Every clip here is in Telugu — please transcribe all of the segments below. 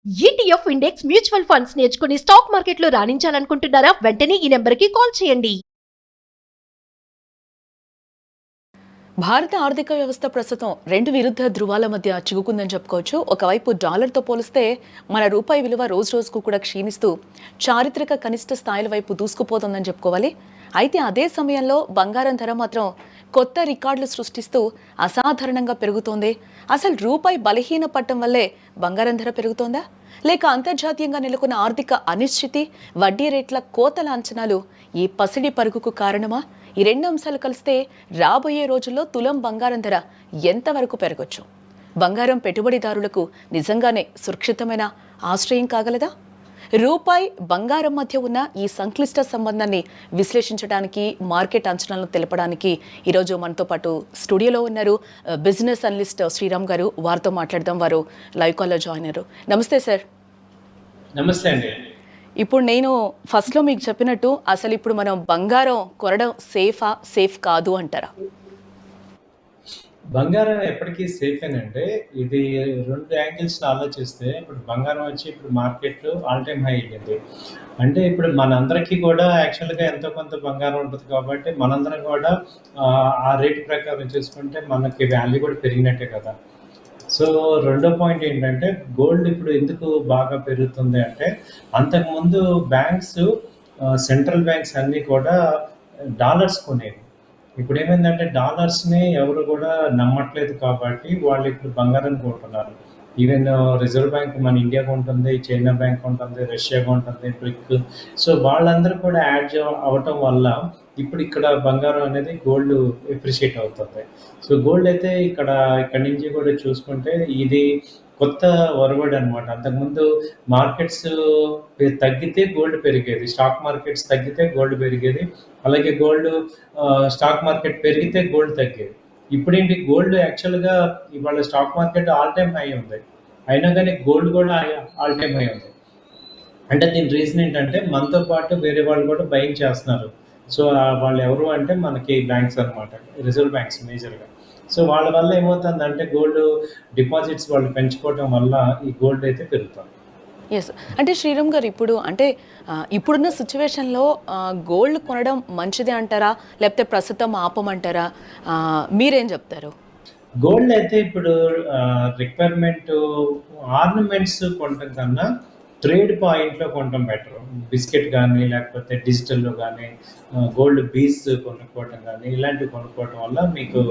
ఈటీఎఫ్ ఇండెక్స్ మ్యూచువల్ ఫండ్స్ నేర్చుకుని స్టాక్ మార్కెట్లో రాణించాలనుకుంటున్నారా? వెంటనే ఈ నెంబర్కి కాల్ చేయండి. భారత ఆర్థిక వ్యవస్థ ప్రస్తుతం రెండు విరుద్ధ ధృవాల మధ్య చిగుకుందని చెప్పుకోవచ్చు. ఒకవైపు డాలర్తో పోలిస్తే మన రూపాయి విలువ రోజు రోజుకు కూడా క్షీణిస్తూ చారిత్రక కనిష్ట స్థాయిల వైపు దూసుకుపోతుందని చెప్పుకోవాలి. అయితే అదే సమయంలో బంగారం ధర మాత్రం కొత్త రికార్డులు సృష్టిస్తూ అసాధారణంగా పెరుగుతోంది. అసలు రూపాయి బలహీన పట్టం వల్లే బంగారం ధర పెరుగుతోందా, లేక అంతర్జాతీయంగా నెలకొన్న ఆర్థిక అనిశ్చితి, వడ్డీ రేట్ల కోతల అంచనాలు ఈ పసిడి పరుగుకు కారణమా? ఈ రెండు అంశాలు కలిస్తే రాబోయే రోజుల్లో తులం బంగారం ధర ఎంతవరకు పెరగొచ్చు? బంగారం పెట్టుబడిదారులకు నిజంగానే సురక్షితమైన ఆశ్రయం కాగలదా? రూపాయి బంగారం మధ్య ఉన్న ఈ సంక్లిష్ట సంబంధాన్ని విశ్లేషించడానికి, మార్కెట్ అంచనాలను తెలపడానికి ఈరోజు మనతో పాటు స్టూడియోలో ఉన్నారు బిజినెస్ అనలిస్ట్ శ్రీరామ్ గారు. వారితో మాట్లాడదాం. వారు లైవ్ కాల్లో జాయిన్ అయ్యారు. నమస్తే సార్. నమస్తే అండి. ఇప్పుడు నేను ఫస్ట్లో మీకు చెప్పినట్టు అసలు ఇప్పుడు మనం బంగారం కొనడం సేఫ్ కాదు అంటారా? బంగారం ఎప్పటికీ సేఫేనండి. ఇది 2 యాంగిల్స్‌లో ఆలోచిస్తే ఇప్పుడు బంగారం వచ్చి ఇప్పుడు మార్కెట్ ఆల్ టైమ్ హై ఎళ్ళింది. అంటే ఇప్పుడు మనందరికీ కూడా యాక్చువల్‌గా ఎంతో కొంత బంగారం ఉంటది కాబట్టి మనందరం కూడా ఆ రేట్ ప్రకారం చూసుకుంటే మనకి వాల్యూ కూడా పెరిగినట్టే కదా! సో రెండో పాయింట్ ఏంటంటే గోల్డ్ ఇప్పుడు ఎందుకు బాగా పెరుగుతుంది అంటే అంతకుముందు బ్యాంక్స్ సెంట్రల్ బ్యాంక్స్ అన్నీ కూడా డాలర్స్ కొనేవి. ఇప్పుడేమైందంటే డాలర్స్‌ని ఎవరు కూడా నమ్మట్లేదు కాబట్టి వాళ్ళు ఇప్పుడు బంగారాన్ని కొంటున్నారు. ఈవెన్ రిజర్వ్ బ్యాంక్ మన ఇండియా కొంటుంది, చైనా బ్యాంక్ కొంటుంది, రష్యా కొంటుంది, బ్రిక్. సో వాళ్ళందరూ కూడా యాడ్ అవ్వటం వల్ల ఇప్పుడు ఇక్కడ బంగారం అనేది గోల్డ్ ఎప్రిషియేట్ అవుతుంది. సో గోల్డ్ అయితే ఇక్కడి నుంచి కూడా చూసుకుంటే ఇది కొత్త ఒరవడి అనమాట. అంతకుముందు మార్కెట్స్ తగ్గితే గోల్డ్ పెరిగేది. స్టాక్ మార్కెట్స్ తగ్గితే గోల్డ్ పెరిగేది. అలాగే స్టాక్ మార్కెట్ పెరిగితే గోల్డ్ తగ్గేది. ఇప్పుడేంటి గోల్డ్ యాక్చువల్‌గా ఇవాళ stock market all time high ఉంది. అయినా గానీ గోల్డ్ కూడా ఆల్ టైమ్ హై ఉంది. అంటే దీని రీజన్ ఏంటంటే మనతో పాటు వేరే వాళ్ళు కూడా బయింగ్ చేస్తున్నారు. సో వాళ్ళు ఎవరు అంటే మనకి బ్యాంక్స్ అనమాట. రిజర్వ్ బ్యాంక్స్ మేజర్‌గా. సో వాళ్ళ వల్ల ఏమవుతుందంటే గోల్డ్ డిపాజిట్స్ వాళ్ళు పెంచుకోవడం వల్ల ఈ గోల్డ్ అయితే పెరుగుతుంది. ఎస్. అంటే శ్రీరామ్ గారు, ఇప్పుడున్న సిచ్యువేషన్లో గోల్డ్ కొనడం మంచిదే అంటారా, లేకపోతే ప్రస్తుతం ఆపమంటారా? మీరేం చెప్తారు? గోల్డ్ అయితే ఇప్పుడు రిక్వైర్మెంట్ ఆర్నమెంట్స్ కొనటం కన్నా ట్రేడ్ పాయింట్లో కొనటం బెటర్. బిస్కెట్ కానీ లేకపోతే డిజిటల్లో కానీ గోల్డ్ బీస్ కొనుక్కోవటం కానీ ఇలాంటివి కొనుక్కోవటం వల్ల మీకు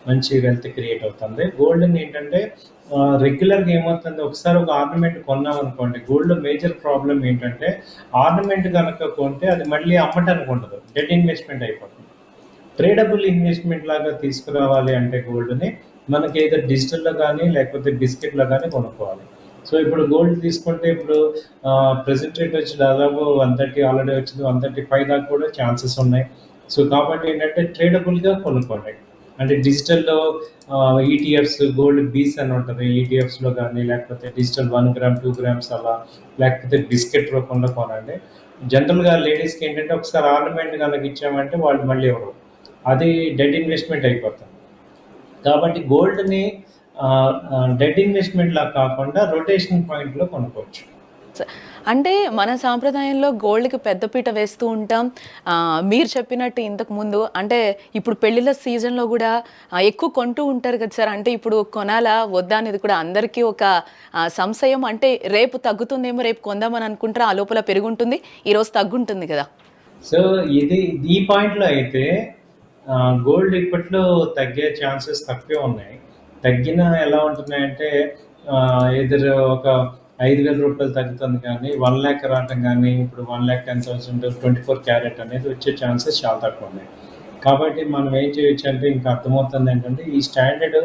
మంచి వెల్త్ క్రియేట్ అవుతుంది. గోల్డ్ని ఏంటంటే రెగ్యులర్గా ఏమవుతుంది, ఒకసారి ఒక ఆర్నమెంట్ కొన్నాం అనుకోండి, గోల్డ్లో మేజర్ ప్రాబ్లం ఏంటంటే ఆర్నమెంట్ కనుక కొంటే అది మళ్ళీ అమ్మటానికి ఉండదు, డెడ్ ఇన్వెస్ట్మెంట్ అయిపోతుంది. ట్రేడబుల్ ఇన్వెస్ట్మెంట్ లాగా తీసుకురావాలి అంటే గోల్డ్ని మనకి ఏదో డిజిటల్లో కానీ లేకపోతే బిస్కెట్లో కానీ కొనుక్కోవాలి. సో ఇప్పుడు గోల్డ్ తీసుకుంటే ఇప్పుడు ప్రెజెంట్ రేట్ వచ్చి దాదాపు 130 ఆల్రెడీ వచ్చింది, 135 దాకా కూడా ఛాన్సెస్ ఉన్నాయి. సో కాబట్టి ఏంటంటే ట్రేడబుల్గా కొనుక్కోండి. అంటే డిజిటల్లో ఈటీఎఫ్స్ గోల్డ్ బీస్ అని ఉంటుంది. ఈటీఎఫ్స్లో కానీ లేకపోతే డిజిటల్ 1 గ్రామ్ 2 గ్రామ్స్ అలా లేకపోతే బిస్కెట్ రూపంలో కొనండి. జనరల్గా లేడీస్కి ఏంటంటే ఒకసారి ఆర్నమెంట్ కనుక ఇచ్చామంటే వాళ్ళు మళ్ళీ ఎవరు, అది డెడ్ ఇన్వెస్ట్మెంట్ అయిపోతుంది. కాబట్టి గోల్డ్ని డెడ్ ఇన్వెస్ట్మెంట్ లా కాకుండా రొటేషన్ పాయింట్లో కొనుక్కోవచ్చు. అంటే మన సాంప్రదాయంలో గోల్డ్కి పెద్దపీట వేస్తూ ఉంటాం. మీరు చెప్పినట్టు ఇంతకు ముందు అంటే ఇప్పుడు పెళ్లిళ్ళ సీజన్లో కూడా ఎక్కువ కొంటూ ఉంటారు కదా సార్. అంటే ఇప్పుడు కొనాలా వద్దా అనేది కూడా అందరికీ ఒక సంశయం. అంటే రేపు తగ్గుతుందేమో, రేపు కొందామని అనుకుంటారా, ఆ లోపల పెరుగుంటుంది, ఈరోజు తగ్గుంటుంది కదా. సో ఈ పాయింట్లో అయితే గోల్డ్ ఇప్పట్లో తగ్గే ఛాన్సెస్ తక్కువే ఉన్నాయి. తగ్గినా ఎలా ఉంటున్నాయంటే ఎదురు ఒక 5,000 రూపాయలు తగ్గుతుంది కానీ 1,00,000 రావటం కానీ ఇప్పుడు 1,10,000 24 క్యారెట్ అనేది వచ్చే ఛాన్సెస్ చాలా తక్కువ ఉన్నాయి. కాబట్టి మనం ఏం చేయొచ్చు అంటే ఇంకా అర్థమవుతుంది ఏంటంటే ఈ స్టాండర్డ్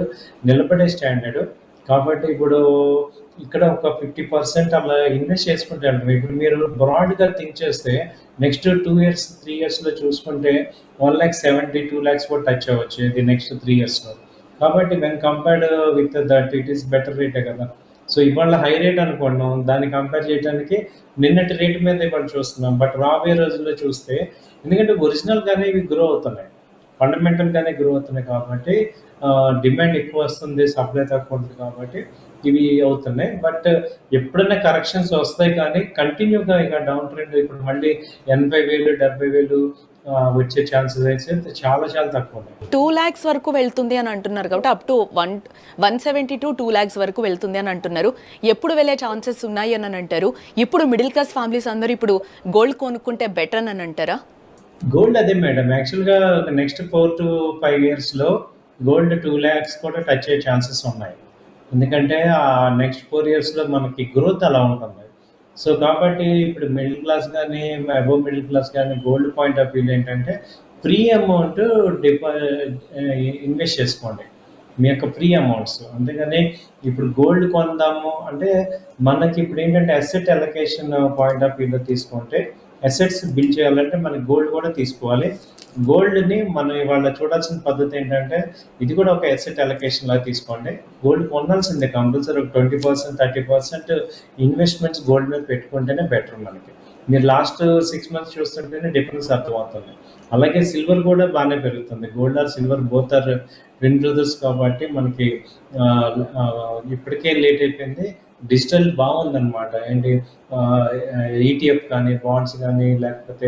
నిలబడే స్టాండర్డ్. కాబట్టి ఇప్పుడు ఇక్కడ ఒక 50% అలా ఇన్వెస్ట్ చేసుకుంటారు. ఇప్పుడు మీరు బ్రాడ్గా థింక్ చేస్తే నెక్స్ట్ 2 ఇయర్స్ 3 ఇయర్స్లో చూసుకుంటే 1,70,000 2,00,000 కూడా టచ్ అవ్వచ్చు ఇది నెక్స్ట్ 3 ఇయర్స్లో. కాబట్టి when compared with that it is better రేటే కదా. సో ఇవాళ హై రేట్ అనుకున్నాం, దాన్ని కంపేర్ చేయడానికి నిన్నటి రేటు మీద ఇవాళ చూస్తున్నాం. బట్ రాబోయే రోజుల్లో చూస్తే ఎందుకంటే ఒరిజినల్గానే ఇవి గ్రో అవుతున్నాయి, ఫండమెంటల్గానే గ్రో అవుతున్నాయి కాబట్టి డిమాండ్ ఎక్కువ వస్తుంది, సప్లై తక్కువ ఉంటుంది కాబట్టి ఇవి అవుతున్నాయి. బట్ ఎప్పుడైనా కరెక్షన్స్ వస్తాయి కానీ కంటిన్యూగా ఇక డౌన్ ట్రెండ్ ఇప్పుడు మళ్ళీ 80,000, 70,000 వచ్చే ఛాన్సెస్ అయితే చాలా చాలా తక్కువ ఉన్నాయి. 2 lakhs వరకు వెళ్తుంది అని అంటున్నారు కాబట్టి అప్ టు 170 to 2 lakhs వరకు వెళ్తుంది అని అంటున్నారు. ఎప్పుడు వెళ్ళే ఛాన్సెస్ ఉన్నాయి అని అంటారు. ఇప్పుడు మిడిల్ క్లాస్ ఫ్యామిలీస్ అందరూ ఇప్పుడు గోల్డ్ కొనుక్కుంటే బెటర్ అని అంటారా? గోల్డ్ అదే మేడం, యాక్చువల్గా నెక్స్ట్ 4 to 5 yearsలో గోల్డ్ 2 lakhs కూడా టచ్ అయ్యే ఛాన్సెస్ ఉన్నాయి. ఎందుకంటే ఆ నెక్స్ట్ 4 yearsలో మనకి గ్రోత్ అలా ఉంటుంది. సో కాబట్టి ఇప్పుడు మిడిల్ క్లాస్ కానీ అబోవ్ మిడిల్ క్లాస్ కానీ గోల్డ్ పాయింట్ ఆఫ్ వ్యూ ఏంటంటే ప్రీ అమౌంట్ ఇన్వెస్ట్ చేసుకోండి, మీ యొక్క ప్రీ అమౌంట్స్. అంతేగాని ఇప్పుడు గోల్డ్ కొందాము అంటే మనకి ఇప్పుడు ఏంటంటే అసెట్ అలొకేషన్ పాయింట్ ఆఫ్ వ్యూలో తీసుకుంటే అసెట్స్ బిల్డ్ చేయాలంటే మనకి గోల్డ్ కూడా తీసుకోవాలి. గోల్డ్ని మనం ఇవాళ చూడాల్సిన పద్ధతి ఏంటంటే ఇది కూడా ఒక అసెట్ అలొకేషన్ లాగా తీసుకోండి. గోల్డ్ కొనాల్సిందే కంపల్సరీ, ఒక 20%, 30% ఇన్వెస్ట్మెంట్స్ గోల్డ్ మీద పెట్టుకుంటేనే బెటర్ మనకి. మీరు లాస్ట్ 6 months చూస్తుంటేనే డిఫరెన్స్ అర్థమవుతుంది. అలాగే సిల్వర్ కూడా బాగానే పెరుగుతుంది. Gold or silver both are twin brothers కాబట్టి మనకి ఇప్పటికే లేట్ అయిపోయింది. డిజిటల్ బాగుందన్నమాట. ఏంటి ఈటీఎఫ్ కానీ బాండ్స్ కానీ లేకపోతే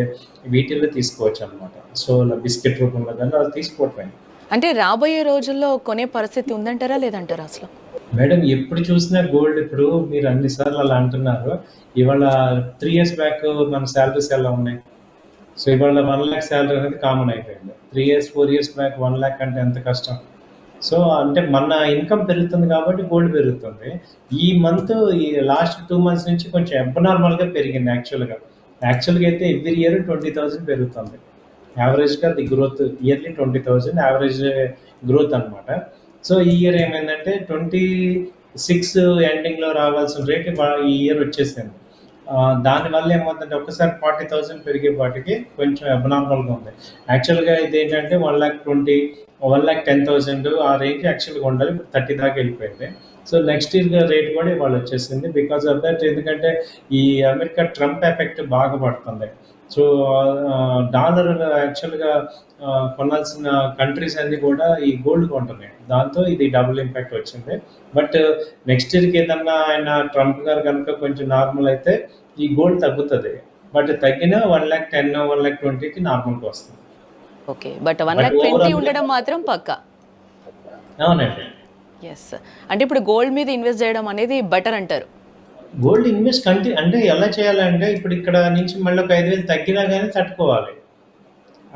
వీటిల్లో తీసుకోవచ్చు అనమాట. సో బిస్కెట్ రూపంలో కానీ అది తీసుకోవటమే. అంటే రాబోయే రోజుల్లో కొనే పరిస్థితి ఉందంటారా లేదంటారా అసలు? మేడం ఎప్పుడు చూసినా గోల్డ్, ఇప్పుడు మీరు అన్నిసార్లు అలా అంటున్నారు. ఇవాళ 3 years బ్యాక్ మన శాలరీస్ ఎలా ఉన్నాయి? సో ఇవాళ 1 lakh శాలరీ అనేది కామన్ అయిపోయింది. 3 years 4 years బ్యాక్ 1 lakh అంటే ఎంత కష్టం. సో అంటే మన ఇన్కమ్ పెరుగుతుంది కాబట్టి గోల్డ్ పెరుగుతుంది. ఈ మంత్ ఈ లాస్ట్ 2 months నుంచి కొంచెం అబ్నార్మల్గా పెరిగింది. యాక్చువల్గా అయితే ఎవ్రీ ఇయర్ 20,000 పెరుగుతుంది యావరేజ్గా. The growth yearly 20,000 average growth అనమాట. సో ఈ ఇయర్ ఏమైందంటే 26 ఎండింగ్లో రావాల్సిన రేట్ ఈ ఇయర్ వచ్చేసింది. దానివల్ల ఏమవుతుందంటే ఒక్కసారి 40,000 పెరిగేపాటికి కొంచెం అబ్నార్మల్గా ఉంది. యాక్చువల్గా ఇది ఏంటంటే 1,20,000, 1,10,000 ఆ రేంజ్ యాక్చువల్గా ఉండాలి. ఇప్పుడు 30 దాకా వెళ్ళిపోయింది. సో నెక్స్ట్ ఇయర్ రేట్ కూడా ఇవాళ వచ్చేసింది. బికాస్ ఆఫ్ దట్, ఎందుకంటే ఈ అమెరికా ట్రంప్ ఎఫెక్ట్ బాగా పడుతుంది. సో డాలర్ యాక్చువల్గా కొనాల్సిన కంట్రీస్ అన్నీ కూడా ఈ గోల్డ్ కొంటున్నాయి. దాంతో ఇది డబుల్ ఇంపాక్ట్ వచ్చింది. బట్ నెక్స్ట్ ఇయర్కి ఏదన్నా ఆయన ట్రంప్ గారు కనుక కొంచెం నార్మల్ అయితే ఈ గోల్డ్ తగ్గుతుంది. బట్ తగ్గిన 1,10,000, 1,20,000కి నార్మల్గా వస్తుంది. ఓకే, బట్ 1,20,000 ఉండడం మాత్రం పక్కా. అవునండి. ఎస్, అంటే ఇప్పుడు గోల్డ్ మీద ఇన్వెస్ట్ చేయడం అనేది బెటర్ అంటారు. గోల్డ్ ఇన్వెస్ట్ అంటే ఎలా చేయాలంటే ఇప్పుడు ఇక్కడ నుంచి మళ్ళీ ఒక 5,000 తగ్గినా కానీ తట్టుకోవాలి.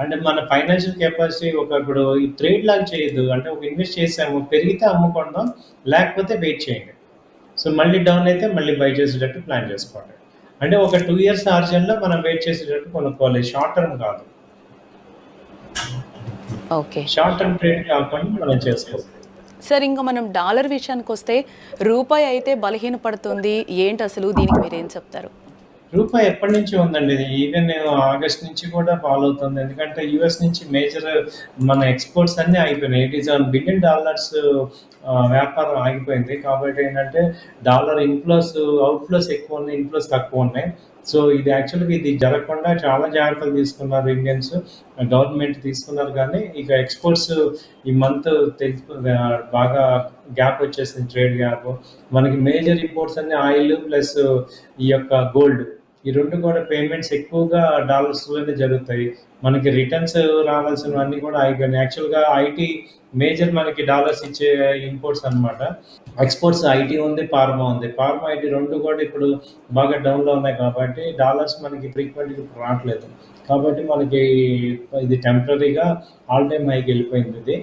అంటే మన ఫైనాన్షియల్ కెపాసిటీ ఇప్పుడు ఈ ట్రేడ్ లాగా చేయొద్దు. అంటే ఒక ఇన్వెస్ట్ చేసాము, పెరిగితే అమ్ముకుందాం, లేకపోతే వెయిట్ చేయండి. సో మళ్ళీ డౌన్ అయితే మళ్ళీ బై చేసేటట్టు ప్లాన్ చేసుకోండి. అంటే ఒక 2 years ఆర్జన్లో మనం వెయిట్ చేసేటట్టు కొనుక్కోవాలి, షార్ట్ టర్మ్ కాదు. ఓకే, షార్ట్ టర్మ్ ట్రేడ్ కాకుండా మనం చేసుకోవాలి. సార్ ఇంకా మనం డాలర్ విషయానికి వస్తే రూపాయి అయితే బలహీనపడుతుంది, ఏంటి అసలు దీనికి మీరు ఏం చెప్తారు? రూపాయి ఎప్పటి నుంచి ఉందండి, ఇది ఈవెన్ ఆగస్ట్ నుంచి కూడా ఫాలో అవుతుంది. ఎందుకంటే యుఎస్ నుంచి మేజర్ మన ఎక్స్పోర్ట్స్ అన్నీ ఆగిపోయినాయి. $87 billion వ్యాపారం ఆగిపోయింది. కాబట్టి ఏంటంటే డాలర్ అవుట్ఫ్లోస్ ఎక్కువ ఉన్నాయి, ఇన్ఫ్లోస్ తక్కువ ఉన్నాయి. సో ఇది యాక్చువల్గా ఇది జరగకుండా చాలా జాగ్రత్తలు తీసుకున్నారు ఇండియన్స్, గవర్నమెంట్ తీసుకున్నారు. కానీ ఇక ఎక్స్పోర్ట్స్ ఈ మంత్ బాగా గ్యాప్ వచ్చేసింది, ట్రేడ్ గ్యాప్. మనకి మేజర్ ఇంపోర్ట్స్ అన్ని ఆయిల్ ప్లస్ ఈ యొక్క గోల్డ్, ఈ రెండు కూడా పేమెంట్స్ ఎక్కువగా డాలర్స్లోనే జరుగుతాయి. మనకి రిటర్న్స్ రావాల్సినవన్నీ కూడా అయిపోయినాయి. యాక్చువల్గా ఐటీ మేజర్ మనకి డాలర్స్ ఇచ్చే ఇంపోర్ట్స్ అనమాట. ఎక్స్పోర్ట్స్ ఐటీ ఉంది, ఫార్మా ఉంది. ఫార్మా ఐటీ రెండు కూడా ఇప్పుడు బాగా డౌన్లో ఉన్నాయి. కాబట్టి డాలర్స్ మనకి ఫ్రీక్వెంట్గా రావట్లేదు. కాబట్టి మనకి ఇది టెంపరీగా ఆల్ టైమ్ హైకి వెళ్ళిపోయింది.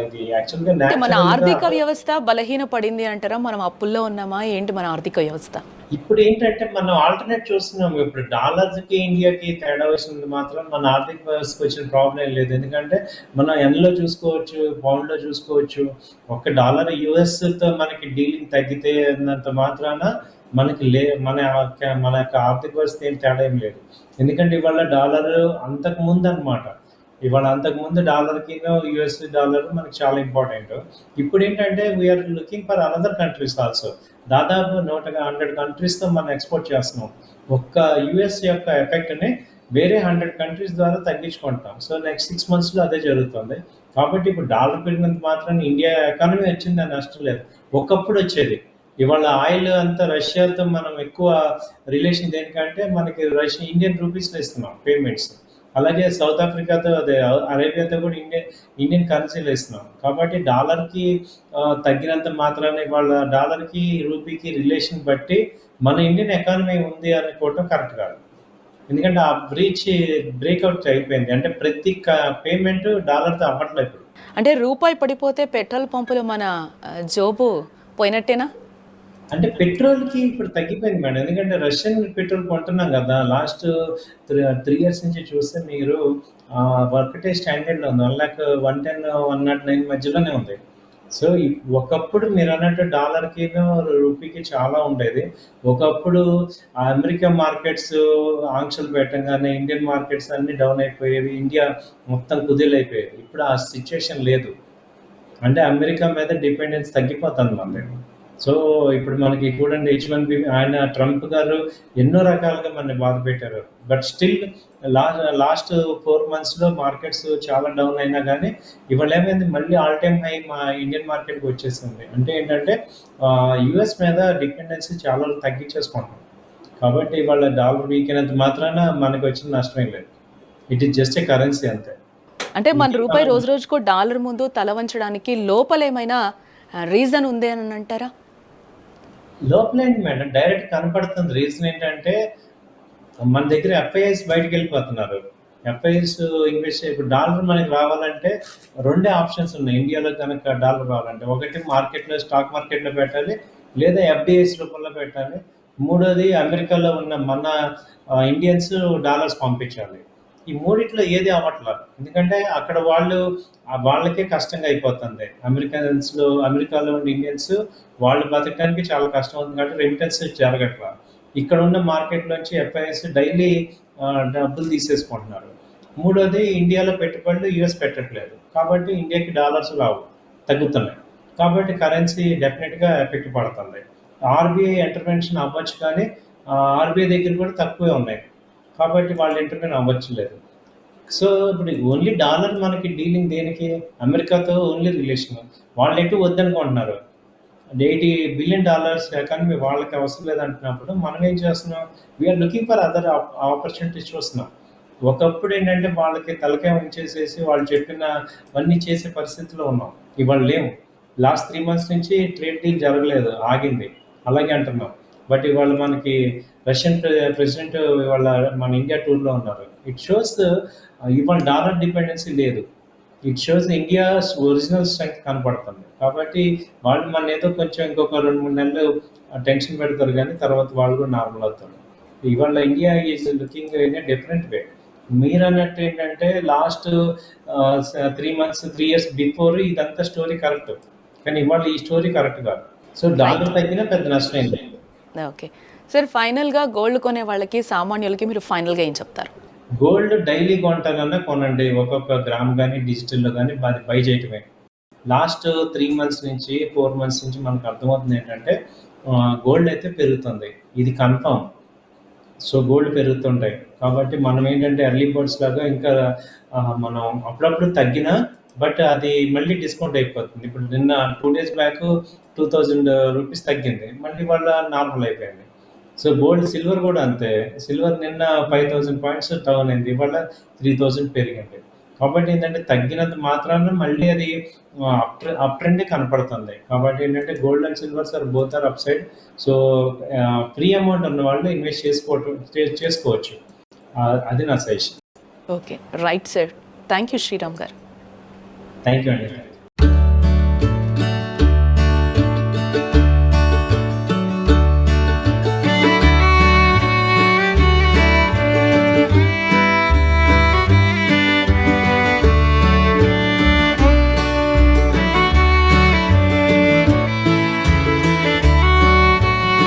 ఇది యాక్చువల్గా మన ఆర్థిక వ్యవస్థ బలహీన పడింది అంటారా? మనం అప్పుల్లో ఉన్నామా ఏంటి మన ఆర్థిక వ్యవస్థ? ఇప్పుడు ఏంటంటే మనం ఆల్టర్నేట్ చూస్తున్నాము. ఇప్పుడు డాలర్కి ఇండియాకి తేడా వచ్చినది మాత్రం మన ఆర్థిక వ్యవస్థకు వచ్చిన ప్రాబ్లం లేదు. ఎందుకంటే మనం ఎన్లో చూసుకోవచ్చు, పౌండ్లో చూసుకోవచ్చు. ఒక డాలర్ యూఎస్తో మనకి డీలింగ్ తగ్గితే అన్నంత మాత్రాన మనకి మన యొక్క ఆర్థిక వ్యవస్థ ఏం తేడా ఏం లేదు. ఎందుకంటే ఇవాళ డాలర్ అంతకుముందు అనమాట, ఇవాళ అంతకుముందు డాలర్కి యుఎస్ డాలర్ మనకి చాలా ఇంపార్టెంట్. ఇప్పుడు ఏంటంటే we are looking for another countries also. దాదాపు 100 కంట్రీస్తో మనం ఎక్స్పోర్ట్ చేస్తున్నాం. ఒక్క యుఎస్ యొక్క ఎఫెక్ట్ని వేరే 100 కంట్రీస్ ద్వారా తగ్గించుకుంటాం. సో నెక్స్ట్ 6 monthsలో అదే జరుగుతుంది. కాబట్టి ఇప్పుడు డాలర్ పెరిగినంత మాత్రం ఇండియా ఎకానమీ వచ్చిందని నష్టం లేదు. ఒకప్పుడు వచ్చేది, ఇవాళ ఆయిల్ అంతా రష్యాతో మనం ఎక్కువ రిలేషన్ దేనికంటే మనకి ఇండియన్ రూపీస్లో ఇస్తున్నాం పేమెంట్స్. అలాగే సౌత్ ఆఫ్రికాతో అదే అరేబియాతో కూడా ఇండియన్ కరెన్సీలో ఇస్తున్నాం. కాబట్టి డాలర్కి తగ్గినంత మాత్రాన్ని వాళ్ళ డాలర్కి రూపీకి రిలేషన్ బట్టి మన ఇండియన్ ఎకానమీ ఉంది అనుకోవటం కరెక్ట్ కాదు. ఎందుకంటే ఆ బ్రేక్అవుట్ అయిపోయింది. అంటే ప్రతి పేమెంట్ డాలర్తో అవ్వట్లేదు ఇప్పుడు. అంటే రూపాయి పడిపోతే పెట్రోల్ పంపులు మన జోబు పోయినట్టేనా? అంటే పెట్రోల్కి ఇప్పుడు తగ్గిపోయింది మేడం. ఎందుకంటే రష్యన్ పెట్రోల్ కొంటున్నాం కదా. లాస్ట్ 3 ఇయర్స్ నుంచి చూస్తే మీరు ఒకటే స్టాండర్డ్లో ఉంది. 1,110, 109 మధ్యలోనే ఉంది. సో ఒకప్పుడు మీరు అన్నట్టు డాలర్కి రూపీకి చాలా ఉండేది. ఒకప్పుడు అమెరికా మార్కెట్స్ ఆంక్షలు పెట్టంగానే ఇండియన్ మార్కెట్స్ అన్ని డౌన్ అయిపోయేవి. ఇండియా మొత్తం కుదేలైపోయేది. ఇప్పుడు ఆ సిచ్యువేషన్ లేదు. అంటే అమెరికా మీద డిపెండెన్స్ తగ్గిపోతుంది మనది. సో ఇప్పుడు మనకి చూడండి H1B ఆయన ట్రంప్ గారు ఎన్నో రకాలుగా మనని బాధ పెట్టారు. బట్ స్టిల్ లాస్ట్ 4 monthsలో మార్కెట్స్ చాలా డౌన్ అయినా కానీ ఇవాళ ఏమైంది, మళ్ళీ ఆల్ టైమ్ హై మా ఇండియన్ మార్కెట్కి వచ్చేసింది. అంటే ఏంటంటే యుఎస్ మీద డిపెండెన్సీ చాలా తగ్గించేసుకుంటాం. కాబట్టి ఇవాళ డాలర్ వీక్ అయినంత మాత్రాన మనకు వచ్చిన నష్టమేం లేదు. It is just a currency అంతే. అంటే మన రూపాయి రోజు రోజుకు డాలర్ ముందు తల వంచడానికి లోపలేమైనా రీజన్ ఉంది అని అంటారా? లోపలేంటి మేడం, డైరెక్ట్ కనపడుతుంది. రీజన్ ఏంటంటే మన దగ్గర ఎఫ్ఐఎస్ బయటకు వెళ్ళిపోతున్నారు. ఎఫ్ఐఎస్ ఇన్వెస్ట్ ఇప్పుడు డాలర్ మనకి రావాలంటే 2 ఆప్షన్స్ ఉన్నాయి. ఇండియాలో కనుక డాలర్ రావాలంటే ఒకటి మార్కెట్లో స్టాక్ మార్కెట్లో పెట్టాలి, లేదా ఎఫ్డిఐస్ రూపంలో పెట్టాలి. మూడోది అమెరికాలో ఉన్న మన ఇండియన్స్ డాలర్స్ పంపించాలి. ఈ మూడిట్లో ఏది అవ్వట్ల. ఎందుకంటే అక్కడ వాళ్ళకే కష్టంగా అయిపోతుంది. అమెరికాలో ఉన్న ఇండియన్స్ వాళ్ళు బతకడానికి చాలా కష్టం అవుతుంది కాబట్టి రెమిటెన్స్ జరగట్లా. ఇక్కడ ఉన్న మార్కెట్ నుంచి ఎఫ్ఐఎస్ డైలీ డబ్బులు తీసేసుకుంటున్నారు. మూడోది ఇండియాలో పెట్టుబడులు యూఎస్ పెట్టట్లేదు. కాబట్టి ఇండియాకి డాలర్స్ రావు, తగ్గుతున్నాయి. కాబట్టి కరెన్సీ డెఫినెట్గా ఎఫెక్ట్ పడుతుంది. ఆర్బీఐ ఇంటర్వెన్షన్ అవ్వచ్చు, కానీ ఆర్బీఐ దగ్గర కూడా తక్కువే ఉన్నాయి. కాబట్టి వాళ్ళు ఇంటర్వ్యూని అవ్వట్లేదు. సో ఇప్పుడు ఓన్లీ డాలర్ మనకి డీలింగ్ దేనికి, అమెరికాతో ఓన్లీ రిలేషన్. వాళ్ళు ఎటు వద్దనుకుంటున్నారు. $80 బిలియన్ ఎకానమీ వాళ్ళకి అవసరం లేదంటున్నప్పుడు మనం ఏం చేస్తున్నాం, we are looking for other opportunities చూస్తున్నాం. ఒకప్పుడు ఏంటంటే వాళ్ళకి తలకాయ ఉంచేసేసి వాళ్ళు చెప్పినవన్నీ చేసే పరిస్థితిలో ఉన్నాం. ఇవాళ లేవు. లాస్ట్ 3 months నుంచి ట్రేడ్ డీల్ జరగలేదు, ఆగింది. అలాగే అంటున్నాం. బట్ ఇవాళ మనకి రష్యన్ ప్రెసిడెంట్ ఇవాళ మన ఇండియా టూర్లో ఉన్నారు. ఇట్ షోస్ ఇవాళ డాలర్ డిపెండెన్సీ లేదు. It shows India's original strength కనపడుతుంది. కాబట్టి వాళ్ళు మన ఏదో కొంచెం ఇంకొక 2-3 నెలలు టెన్షన్ పెడతారు, కానీ తర్వాత వాళ్ళు కూడా నార్మల్ అవుతారు. ఇవాళ India is looking in a different way. మీరు అన్నట్టు ఏంటంటే లాస్ట్ 3 months 3 years బిఫోర్ ఇదంతా స్టోరీ కరెక్ట్, కానీ ఇవాళ ఈ స్టోరీ కరెక్ట్ కాదు. సో డాలర్ తగ్గినా పెద్ద నష్టం ఏంటి. ఓకే సార్, ఫైనల్గా గోల్డ్ కొనే వాళ్ళకి సామాన్యులకి మీరు ఫైనల్గా ఏం చెప్తారు? గోల్డ్ డైలీ కొంటానన్నా కొనండి. ఒక్కొక్క గ్రామ్ కానీ డిజిటల్లో కానీ బై చేయటమే. లాస్ట్ 3 months నుంచి 4 months నుంచి మనకు అర్థమవుతుంది ఏంటంటే గోల్డ్ అయితే పెరుగుతుంది, ఇది కన్ఫర్మ్. So gold పెరుగుతుంటాయి. కాబట్టి మనం ఏంటంటే ఎర్లీ బర్డ్స్ లాగా ఇంకా మనం అప్పుడప్పుడు తగ్గినా బట్ అది మళ్ళీ డిస్కౌంట్ అయిపోతుంది. ఇప్పుడు నిన్న 2 days బ్యాక్ 2000 రూపీస్ తగ్గింది, మళ్ళీ వాళ్ళ నార్మల్ అయిపోయింది. సో గోల్డ్, సిల్వర్ కూడా అంతే. సిల్వర్ నిన్న 5000 points డౌన్ అయింది, ఇవాళ 3000 పెరిగింది. కాబట్టి ఏంటంటే తగ్గినంత మాత్రాన మళ్ళీ అది అప్ ట్రెండ్ కనపడుతుంది. కాబట్టి ఏంటంటే gold and silvers are both are upside. So free amount ఉన్న వాళ్ళు ఇన్వెస్ట్ చేసుకోవచ్చు. అది నా suggestion. Okay, right sir. Thank you Sriram గారు. థ్యాంక్ యూ అండి.